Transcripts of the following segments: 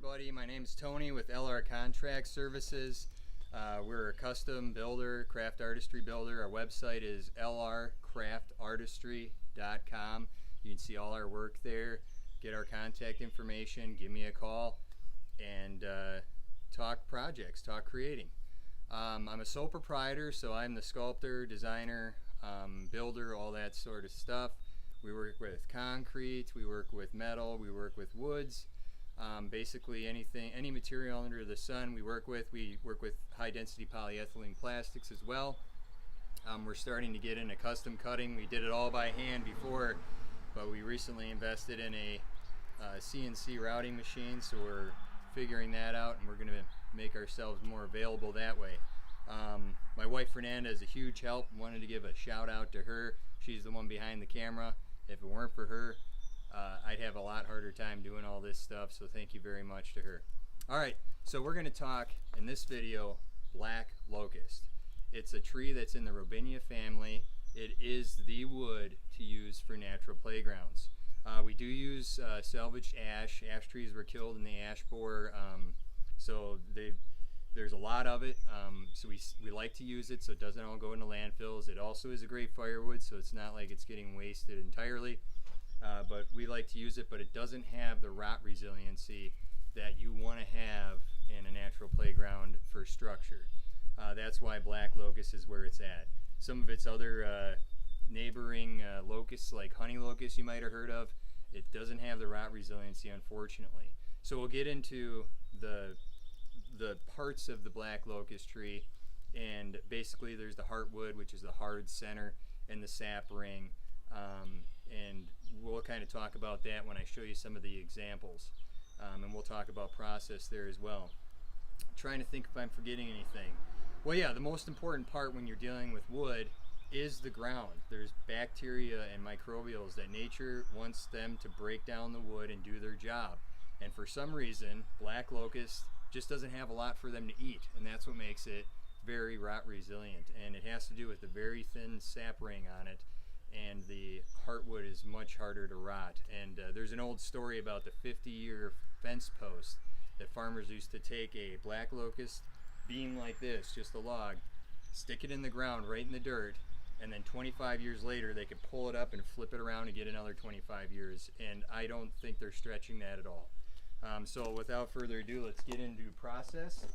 everybody, my name is Tony with LR Contract Services. We're a custom builder, craft artistry builder. Our website is lrcraftartistry.com. You can see all our work there, get our contact information, give me a call, and talk projects, talk creating. I'm a sole proprietor, so I'm the sculptor, designer, builder, all that sort of stuff. We work with concrete, we work with metal, we work with woods. Basically any material under the sun we work with. We work with high density polyethylene plastics as well. We're starting to get into custom cutting. We did it all by hand before, but we recently invested in a CNC routing machine, so we're figuring that out, and we're going to make ourselves more available that way. My wife Fernanda is a huge help. Wanted to give a shout out to her. She's the one behind the camera. If it weren't for her, I'd have a lot harder time doing all this stuff, so thank you very much to her. Alright, so we're going to talk in this video black locust. It's a tree that's in the Robinia family. It is the wood to use for natural playgrounds. We do use salvaged ash. Ash trees were killed in the ash borer, so there's a lot of it, so we like to use it so it doesn't all go into landfills. It also is a great firewood, so it's not like it's getting wasted entirely. But we like to use it, but it doesn't have the rot resiliency that you want to have in a natural playground for structure. That's why black locust is where it's at. Some of its other neighboring locusts, like honey locust you might have heard of, it doesn't have the rot resiliency, unfortunately. So we'll get into the parts of the black locust tree, and basically there's the heartwood, which is the hard center, and the sap ring. And we'll kind of talk about that when I show you some of the examples, and we'll talk about process there as well. I'm trying to think if I'm forgetting anything. Well, yeah, the most important part when you're dealing with wood is the ground. There's bacteria and microbials that nature wants them to break down the wood and do their job, and for some reason black locust just doesn't have a lot for them to eat, and that's what makes it very rot resilient, and it has to do with the very thin sap ring on it. And the heartwood is much harder to rot. And there's an old story about the 50-year fence post that farmers used to take a black locust beam like this, just a log, stick it in the ground right in the dirt, and then 25 years later they could pull it up and flip it around and get another 25 years. And I don't think they're stretching that at all. So without further ado, let's get into process,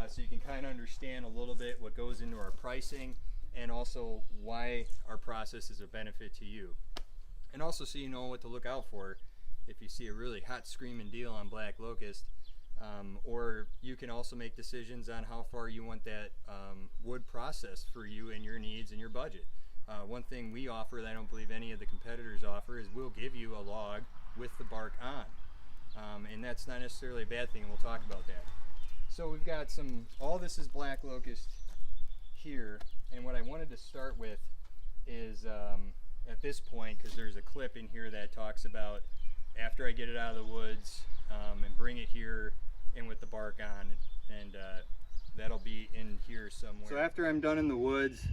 so you can kind of understand a little bit what goes into our pricing, and also why our process is a benefit to you. And also so you know what to look out for if you see a really hot screaming deal on black locust, or you can also make decisions on how far you want that wood processed for you and your needs and your budget. One thing we offer that I don't believe any of the competitors offer is we'll give you a log with the bark on. And that's not necessarily a bad thing, and we'll talk about that. So we've got all this is black locust here. And what I wanted to start with is at this point, because there's a clip in here that talks about after I get it out of the woods and bring it here in with the bark on, and that'll be in here somewhere. So after I'm done in the woods,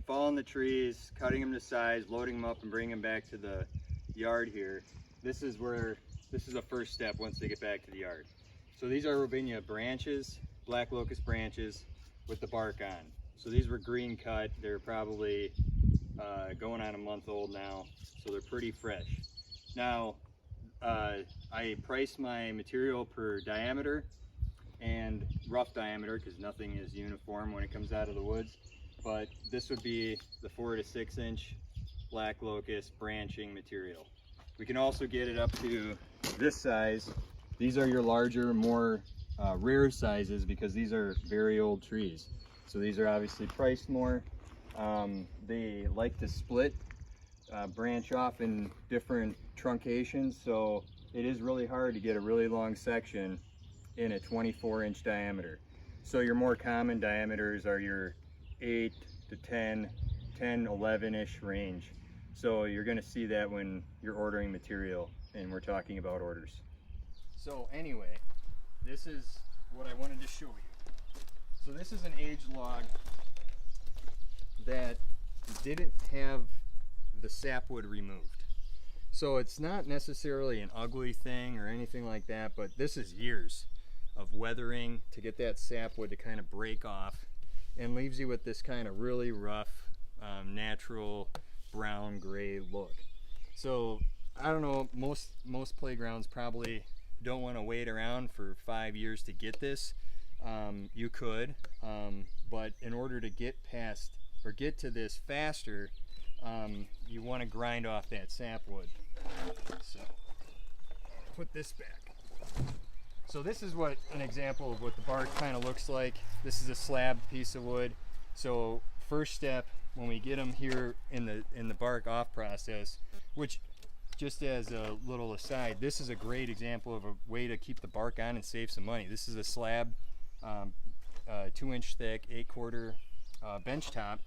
falling the trees, cutting them to size, loading them up and bringing them back to the yard here, this is the first step once they get back to the yard. So these are Robinia branches, black locust branches with the bark on. So these were green cut. They're probably going on a month old now, so they're pretty fresh. Now, I price my material per diameter and rough diameter because nothing is uniform when it comes out of the woods. But this would be the 4 to 6 inch black locust branching material. We can also get it up to this size. These are your larger, more rare sizes because these are very old trees. So these are obviously priced more. They like to split, branch off in different truncations, so it is really hard to get a really long section in a 24-inch diameter. So your more common diameters are your 8 to 10, 11-ish range. So you're gonna see that when you're ordering material and we're talking about orders. So anyway, this is what I wanted to show you. So this is an aged log that didn't have the sapwood removed. So it's not necessarily an ugly thing or anything like that, but this is years of weathering to get that sapwood to kind of break off, and leaves you with this kind of really rough, natural brown gray look. So I don't know, most playgrounds probably don't want to wait around for 5 years to get this. You could, but in order to get past or get to this faster, you want to grind off that sapwood. So put this back. So this is what an example of what the bark kind of looks like. This is a slab piece of wood. So first step, when we get them here in the bark off process, which, just as a little aside, this is a great example of a way to keep the bark on and save some money. This is a slab, 2-inch thick, 8/4 bench top.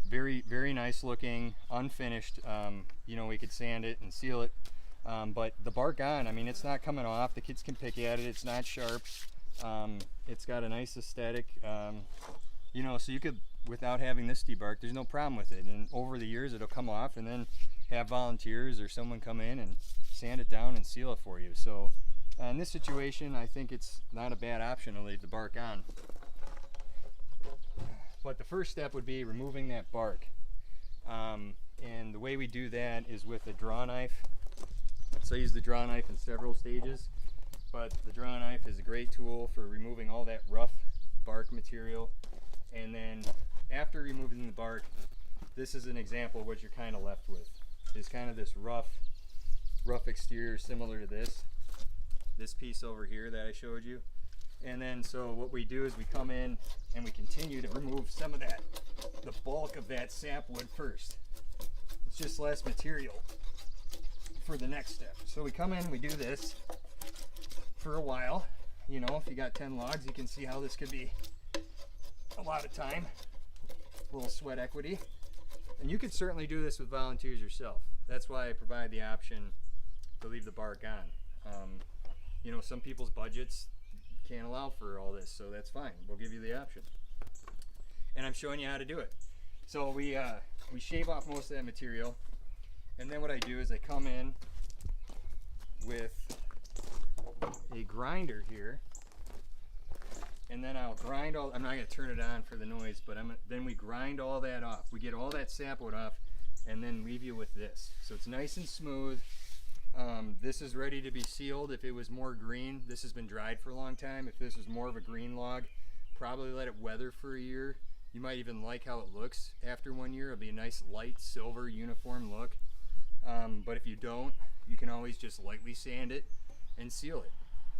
Very, very nice looking, unfinished. You know, we could sand it and seal it, but the bark on, I mean, it's not coming off. The kids can pick at it. It's not sharp. It's got a nice aesthetic. You know, so you could, without having this debark, there's no problem with it. And over the years, it'll come off, and then have volunteers or someone come in and sand it down and seal it for you. So in this situation, I think it's not a bad option to leave the bark on. But the first step would be removing that bark. And the way we do that is with a draw knife. So I use the draw knife in several stages, but the draw knife is a great tool for removing all that rough bark material. And then after removing the bark, this is an example of what you're kind of left with. Is kind of this rough exterior, similar to this piece over here that I showed you. And then so what we do is we come in and we continue to remove some of that, the bulk of that sapwood first. It's just less material for the next step. So we come in and we do this for a while. You know, if you got 10 logs, you can see how this could be a lot of time, a little sweat equity. And you could certainly do this with volunteers yourself. That's why I provide the option to leave the bark on. You know, some people's budgets can't allow for all this, so that's fine. We'll give you the option. And I'm showing you how to do it. So we shave off most of that material, and then what I do is I come in with a grinder here, and then I'll grind all, I'm not going to turn it on for the noise, but then we grind all that off. We get all that sapwood off and then leave you with this. So it's nice and smooth. This is ready to be sealed. If it was more green, this has been dried for a long time. If this was more of a green log, probably let it weather for a year. You might even like how it looks after 1 year. It'll be a nice light silver uniform look. But if you don't, you can always just lightly sand it and seal it.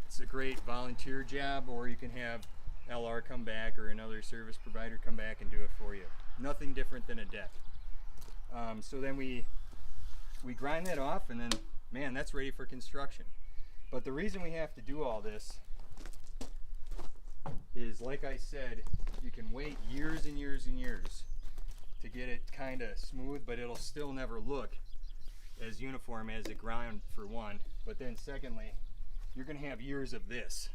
It's a great volunteer job, or you can have LR come back or another service provider come back and do it for you. Nothing different than a deck. So then we grind that off, and then, man, that's ready for construction. But the reason we have to do all this is, like I said, you can wait years and years and years to get it kind of smooth, but it'll still never look as uniform as it ground, for one. But then secondly, you're going to have years of this.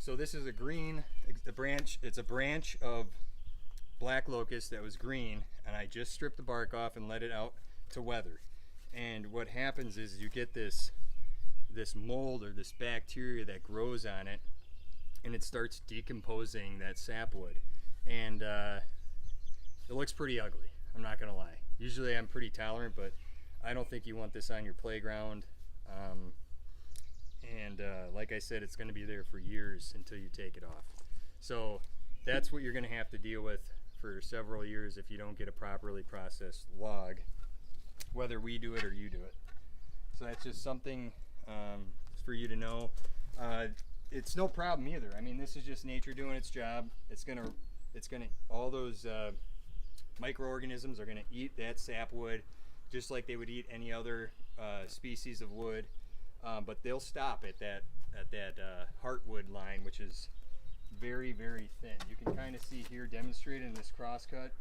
So this is a branch. It's a branch of black locust that was green, and I just stripped the bark off and let it out to weather. And what happens is you get this mold or this bacteria that grows on it, and it starts decomposing that sapwood, and it looks pretty ugly. I'm not gonna lie. Usually I'm pretty tolerant, but I don't think you want this on your playground. Like I said, it's going to be there for years until you take it off. So that's what you're going to have to deal with for several years if you don't get a properly processed log, whether we do it or you do it. So that's just something for you to know. It's no problem either. I mean, this is just nature doing its job. It's gonna all those microorganisms are gonna eat that sapwood just like they would eat any other species of wood. But they'll stop at that heartwood line, which is very, very thin. You can kind of see here demonstrated in this crosscut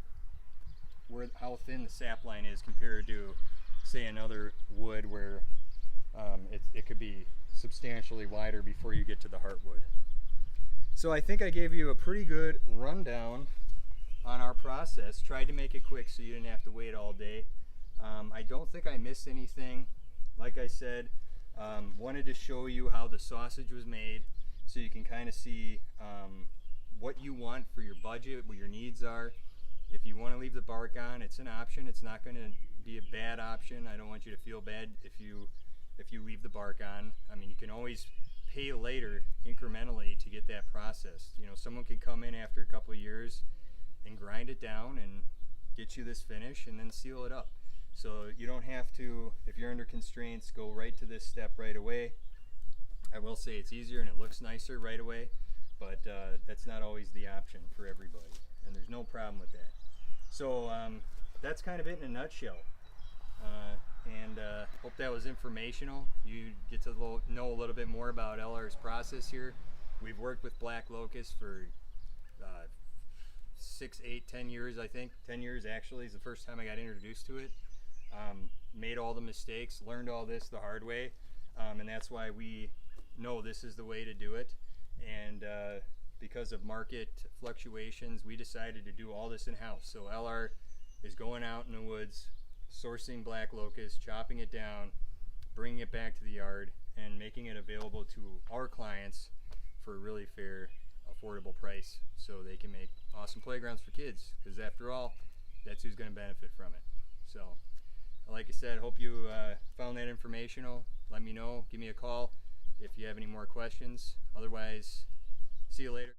how thin the sap line is compared to, say, another wood where it could be substantially wider before you get to the heartwood. So I think I gave you a pretty good rundown on our process. Tried to make it quick so you didn't have to wait all day. I don't think I missed anything. Like I said, wanted to show you how the sausage was made so you can kind of see what you want for your budget, what your needs are. If you want to leave the bark on, it's an option. It's not going to be a bad option. I don't want you to feel bad if you leave the bark on. I mean, you can always pay later incrementally to get that processed. You know, someone can come in after a couple of years and grind it down and get you this finish and then seal it up. So you don't have to, if you're under constraints, go right to this step right away. I will say it's easier and it looks nicer right away, but that's not always the option for everybody, and there's no problem with that. So that's kind of it in a nutshell. Hope that was informational. You get to know a little bit more about LR's process here. We've worked with Black Locust for 6, 8, 10 years, I think. 10 years actually is the first time I got introduced to it. Made all the mistakes, learned all this the hard way, and that's why we know this is the way to do it. And because of market fluctuations, we decided to do all this in-house. So LR is going out in the woods, sourcing Black Locust, chopping it down, bringing it back to the yard, and making it available to our clients for a really fair, affordable price so they can make awesome playgrounds for kids, because after all, that's who's going to benefit from it. So like I said, hope you found that informational. Let me know, give me a call if you have any more questions. Otherwise, see you later.